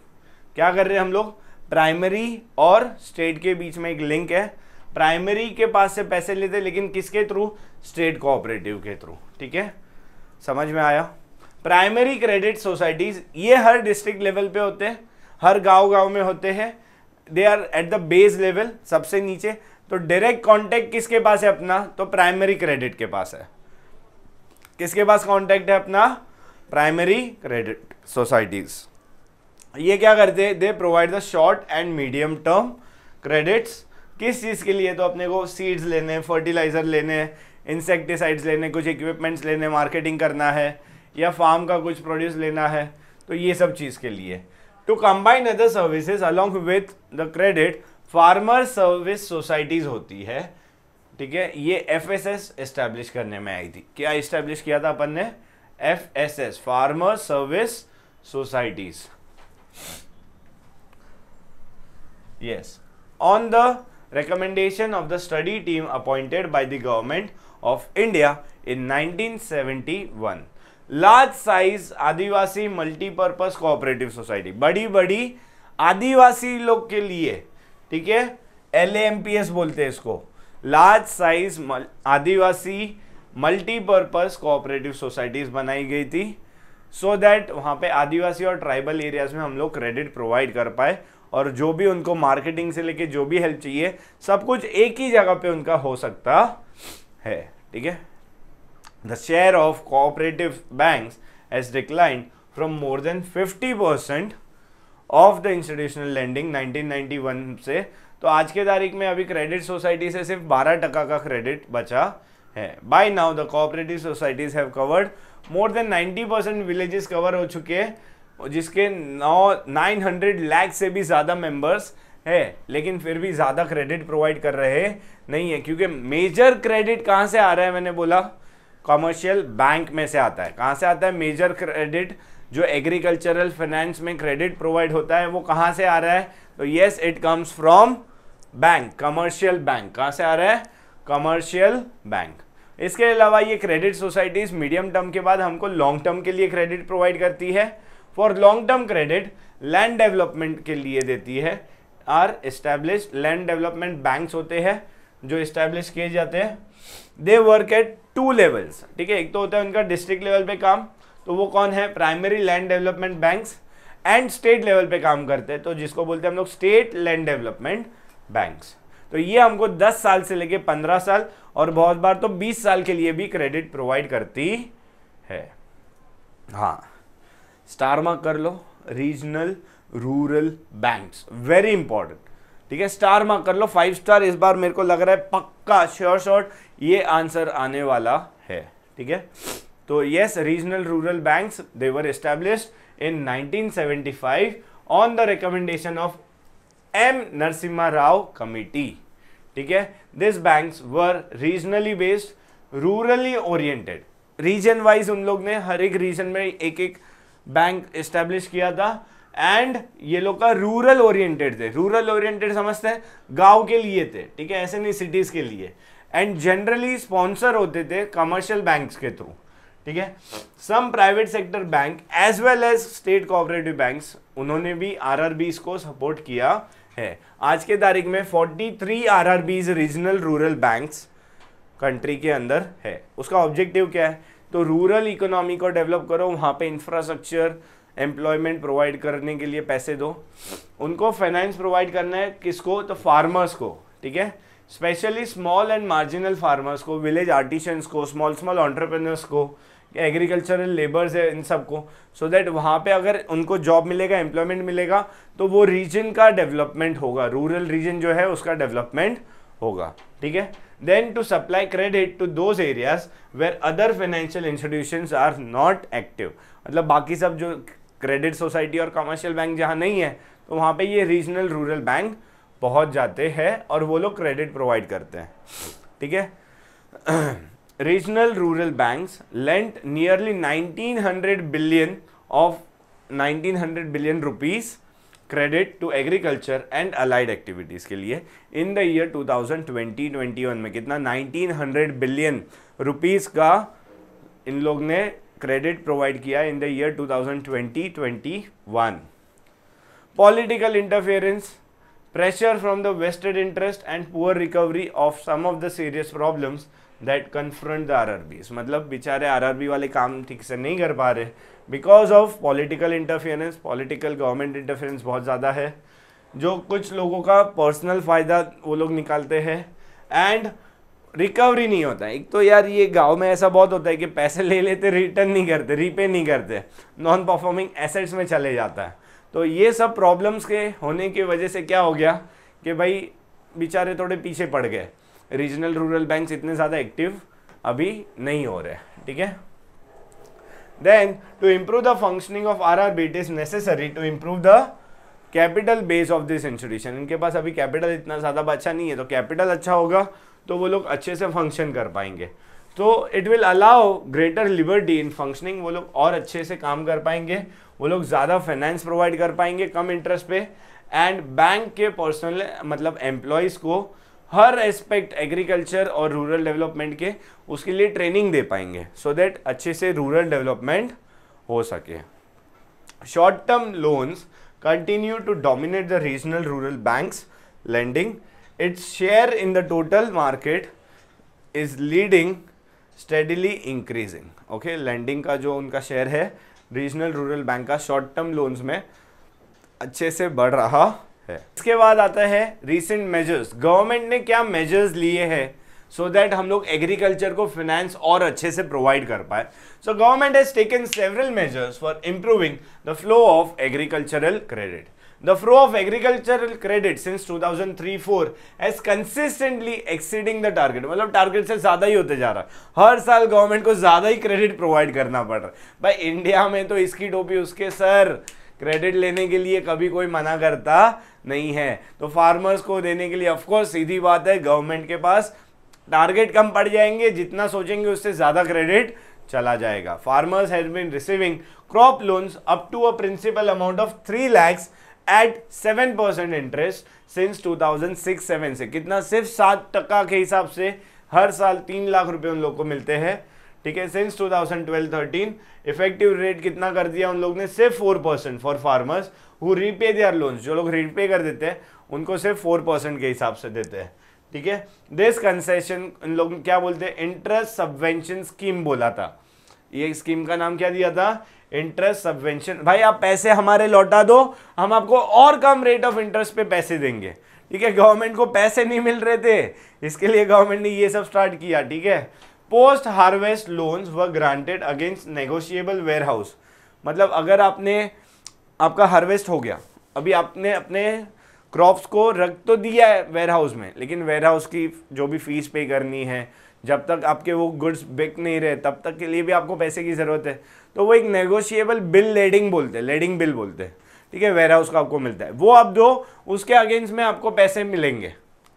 [SPEAKER 1] क्या कर रहे हैं हम लोग, प्राइमरी और स्टेट के बीच में एक लिंक है, प्राइमरी के पास से पैसे लेते लेकिन किसके थ्रू, स्टेट कोऑपरेटिव के थ्रू, ठीक है, समझ में आया। प्राइमरी क्रेडिट सोसाइटीज ये हर डिस्ट्रिक्ट लेवल पे होते हैं, हर गांव में होते हैं, they are at the base level, सबसे नीचे। तो डायरेक्ट कांटेक्ट किसके पास है अपना, तो प्राइमरी क्रेडिट के पास है। किसके पास कांटेक्ट है अपना, प्राइमरी क्रेडिट सोसाइटीज। ये क्या करते हैं, they provide the short and medium term credits. किस चीज के लिए, तो अपने को सीड्स लेने, फर्टिलाइजर लेने, इंसेक्टिसाइड्स लेने, कुछ इक्विपमेंट्स लेने, मार्केटिंग करना है, या फार्म का कुछ प्रोड्यूस लेना है, तो ये सब चीज के लिए। To combine other services along with the credit, farmer service societies होती है, ठीक है। ये एफएसएस एस्टैब्लिश करने में आई थी, क्या एस्टैब्लिश किया था अपन ने, FSS, farmer service societies, yes, on the recommendation of the study team appointed by the government of India in 1971. Large size Adivasi multipurpose cooperative society, बड़ी बड़ी आदिवासी लोग के लिए, ठीक है, LAMPS बोलते हैं इसको, लार्ज साइज आदिवासी मल्टीपर्पज कोऑपरेटिव सोसाइटीज बनाई गई थी, सो दैट वहां पे आदिवासी और ट्राइबल एरियाज में हम लोग क्रेडिट प्रोवाइड कर पाए, और जो भी उनको मार्केटिंग से लेके जो भी हेल्प चाहिए सब कुछ एक ही जगह पे उनका हो सकता है, ठीक है। The share of cooperative banks has declined from more than 50% of the institutional lending 1991 से। तो आज के तारीख में अभी क्रेडिट सोसाइटी से सिर्फ 12% का क्रेडिट बचा है। By now the cooperative societies have covered more than 90% villages cover हो चुके हैं, जिसके 900 लाख से भी ज़्यादा मेंबर्स है, लेकिन फिर भी ज़्यादा क्रेडिट प्रोवाइड कर रहे नहीं है, क्योंकि मेजर क्रेडिट कहाँ से आ रहा है, मैंने बोला कमर्शियल बैंक में से आता है। कहाँ से आता है मेजर क्रेडिट, जो एग्रीकल्चरल फाइनेंस में क्रेडिट प्रोवाइड होता है वो कहाँ से आ रहा है, तो yes it comes from bank, commercial bank. कहाँ से आ रहा है, कमर्शियल बैंक। इसके अलावा ये क्रेडिट सोसाइटीज मीडियम टर्म के बाद हमको लॉन्ग टर्म के लिए क्रेडिट प्रोवाइड करती है। For long term credit land development के लिए देती है। Are established land development banks होते हैं जो एस्टैब्लिश किए जाते हैं। दे वर्क एट 2 लेवल्स, ठीक है। एक तो होता है उनका डिस्ट्रिक्ट लेवल पे काम, तो वो कौन है, primary land development banks, and state level पे काम करते हैं, तो जिसको बोलते हैं हम लोग स्टेट लैंड डेवलपमेंट बैंक्स। तो ये हमको 10 साल से लेके 15 साल और बहुत बार तो 20 साल के लिए भी क्रेडिट प्रोवाइड करती है। हाँ, स्टार मार्क कर लो, regional rural banks, very important, ठीक है। स्टार मार्क कर लो, 5 स्टार। इस बार मेरे को लग रहा है पक्का श्योर शॉट ये आंसर आने वाला है, ठीक है। तो yes, regional rural banks they were established in 1975 on the recommendation of M. Narasimha Rao committee, ठीक है। This banks were regionally based, rurally oriented, region wise उन लोग ने हर एक रीजन में एक एक बैंक एस्टैब्लिश किया था, एंड ये लोग का रूरल ओरिएंटेड थे। रूरल ओरिएंटेड समझते हैं, गांव के लिए थे, ठीक है, ऐसे नहीं सिटीज के लिए। एंड जनरली स्पॉन्सर होते थे कमर्शियल बैंक्स के थ्रू, ठीक है। Some private sector bank as well as state cooperative banks, उन्होंने भी RRBs को सपोर्ट किया है। आज के तारीख में 43 RRBs regional rural banks country के अंदर है। उसका ऑब्जेक्टिव क्या है, तो रूरल इकोनॉमी को डेवलप करो, वहाँ पे इंफ्रास्ट्रक्चर, एम्प्लॉयमेंट प्रोवाइड करने के लिए पैसे दो। उनको फाइनेंस प्रोवाइड करना है किसको, तो फार्मर्स को, ठीक है, specially small and marginal farmers को, विलेज आर्टिशंस को, स्मॉल एंटरप्रेन्योर्स को, एग्रीकल्चरल लेबर्स है इन सबको, सो दैट वहाँ पे अगर उनको जॉब मिलेगा, एम्प्लॉयमेंट मिलेगा, तो वो रीजन का डेवलपमेंट होगा, रूरल रीजन जो है उसका डेवलपमेंट होगा, ठीक है। Then to supply credit to those areas where other financial institutions are not active, मतलब बाकी सब जो क्रेडिट सोसाइटी और कमर्शियल बैंक जहाँ नहीं है, तो वहाँ पे ये रीजनल रूरल बैंक पहुँच जाते हैं और वो लोग क्रेडिट प्रोवाइड करते हैं, ठीक है। Regional rural banks lent nearly 1900 billion rupees credit to agriculture and allied activities के लिए in the year 2020-21 में कितना 1900 बिलियन रुपीस का इन लोग ने क्रेडिट प्रोवाइड किया in the year 2020-21। Political interference, pressure from the vested interest and poor recovery of some of the serious problems that confront the RRBs, मतलब बेचारे RRB वाले काम ठीक से नहीं कर पा रहे because of political interference, political government interference बहुत ज़्यादा है, जो कुछ लोगों का पर्सनल फ़ायदा वो लोग निकालते हैं एंड रिकवरी नहीं होता है। एक तो यार ये गांव में ऐसा बहुत होता है कि पैसे ले लेते, रिटर्न नहीं करते, रीपे नहीं करते, नॉन परफॉर्मिंग एसेट्स में चले जाता है। तो ये सब प्रॉब्लम्स के होने की वजह से क्या हो गया कि भाई बेचारे थोड़े पीछे पड़ गए, रीजनल रूरल बैंक्स इतने ज़्यादा एक्टिव अभी नहीं हो रहे, ठीक है। Then to improve the functioning of RRB it is necessary to improve the capital base of this institution. इनके पास अभी कैपिटल इतना ज़्यादा अच्छा नहीं है, तो कैपिटल अच्छा होगा तो वो लोग अच्छे से फंक्शन कर पाएंगे, तो it will allow greater liberty in functioning, वो लोग और अच्छे से काम कर पाएंगे, वो लोग ज़्यादा फाइनेंस प्रोवाइड कर पाएंगे कम इंटरेस्ट पे, एंड बैंक के पर्सनल मतलब एम्प्लॉयज़ को हर एस्पेक्ट एग्रीकल्चर और रूरल डेवलपमेंट के उसके लिए ट्रेनिंग दे पाएंगे, सो दैट अच्छे से रूरल डेवलपमेंट हो सके। Short term loans continue to dominate the regional rural banks lending, its share in the total market is leading steadily increasing. Okay, lending का जो उनका शेयर है रीजनल रूरल बैंक का short term loans में अच्छे से बढ़ रहा है। इसके बाद आता है रीसेंट मेजर्स, गवर्नमेंट ने क्या मेजर्स लिए हैं सो दैट हम लोग एग्रीकल्चर को फाइनेंस और अच्छे से प्रोवाइड कर पाए। So government has taken several measures for improving the flow of agricultural credit. The flow of agricultural credit since 2003-4 has consistently exceeding the target, मतलब टारगेट से ज़्यादा ही होते जा रहा है, हर साल गवर्नमेंट को ज़्यादा ही क्रेडिट प्रोवाइड करना पड़ रहा है। भाई इंडिया में तो इसकी टोपी उसके सर, क्रेडिट लेने के लिए कभी कोई मना करता नहीं है, तो फार्मर्स को देने के लिए ऑफकोर्स सीधी बात है गवर्नमेंट के पास टारगेट कम पड़ जाएंगे, जितना सोचेंगे उससे ज़्यादा क्रेडिट चला जाएगा। Farmers has been receiving crop loans up to a principal amount of 3 lakhs at 7% interest since 2006-7 से, कितना सिर्फ 7% के हिसाब से हर साल 3 लाख रुपए उन लोग को मिलते हैं, ठीक है। सिंस 2012-13 इफेक्टिव रेट कितना कर दिया उन लोग ने, सिर्फ 4% for farmers who repay their loans, जो लोग रीपे कर देते हैं उनको सिर्फ 4% के हिसाब से देते हैं, ठीक है। दिस कंसेशन इन लोग क्या बोलते हैं, इंटरेस्ट सबवेंशन स्कीम बोला था। ये स्कीम का नाम क्या दिया था, इंटरेस्ट सबवेंशन। भाई आप पैसे हमारे लौटा दो, हम आपको और कम रेट ऑफ इंटरेस्ट पे पैसे देंगे, ठीक है। गवर्नमेंट को पैसे नहीं मिल रहे थे, इसके लिए गवर्नमेंट ने ये सब स्टार्ट किया, ठीक है। Post harvest loans were granted against negotiable warehouse, मतलब अगर आपका हार्वेस्ट हो गया, अभी आपने अपने क्रॉप्स को रख तो दिया है वेयर हाउस में, लेकिन वेयर हाउस की जो भी फीस पे करनी है, जब तक आपके वो गुड्स बिक नहीं रहे तब तक के लिए भी आपको पैसे की ज़रूरत है, तो वो एक नेगोशिएबल बिल लेडिंग बोलते हैं, लेडिंग बिल बोलते हैं, ठीक है। वेयर हाउस का आपको मिलता है, वो आप दो, उसके अगेंस्ट में आपको पैसे मिलेंगे,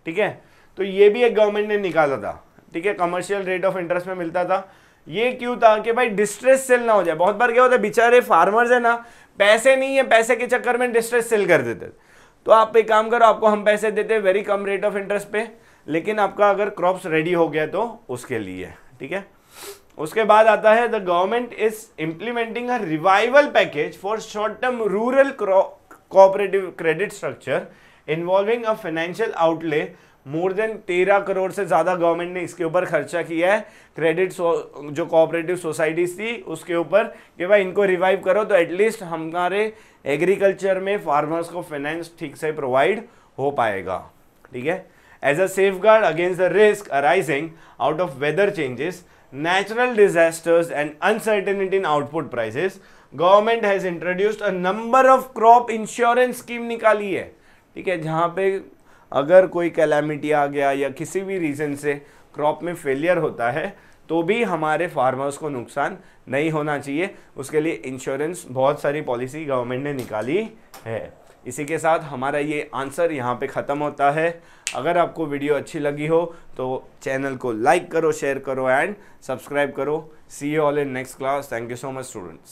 [SPEAKER 1] ठीक है। तो ये भी एक गवर्नमेंट ने निकाला था, ठीक है, कमर्शियल रेट ऑफ इंटरेस्ट में मिलता था। ये क्यों था कि भाई डिस्ट्रेस सेल ना हो जाए। बहुत बार क्या होता है, बेचारे फार्मर्स है ना, पैसे नहीं है, पैसे के चक्कर में डिस्ट्रेस सेल कर देते, तो आप एक काम करो, आपको हम पैसे देते हैं very come rate of interest पे, लेकिन आपका अगर क्रॉप्स रेडी हो गया तो उसके लिए, ठीक है। उसके बाद आता है the government is implementing a revival package for short term rural cooperative credit structure involving a financial outlay more than 13 crore से ज़्यादा गवर्नमेंट ने इसके ऊपर खर्चा किया है, क्रेडिट जो कोऑपरेटिव सोसाइटीज थी उसके ऊपर, कि भाई इनको रिवाइव करो तो एटलीस्ट हमारे एग्रीकल्चर में फार्मर्स को फाइनेंस ठीक से प्रोवाइड हो पाएगा, ठीक है। As a safeguard against the risk arising out of weather changes, natural disasters and uncertainty in output prices, government has introduced a number of crop insurance scheme निकाली है, ठीक है, जहां पे अगर कोई कैलामिटी आ गया या किसी भी रीजन से क्रॉप में फेलियर होता है तो भी हमारे फार्मर्स को नुकसान नहीं होना चाहिए, उसके लिए इंश्योरेंस बहुत सारी पॉलिसी गवर्नमेंट ने निकाली है। इसी के साथ हमारा ये आंसर यहाँ पे ख़त्म होता है। अगर आपको वीडियो अच्छी लगी हो तो चैनल को लाइक करो, शेयर करो एंड सब्सक्राइब करो। See you all in next class. Thank you so much students.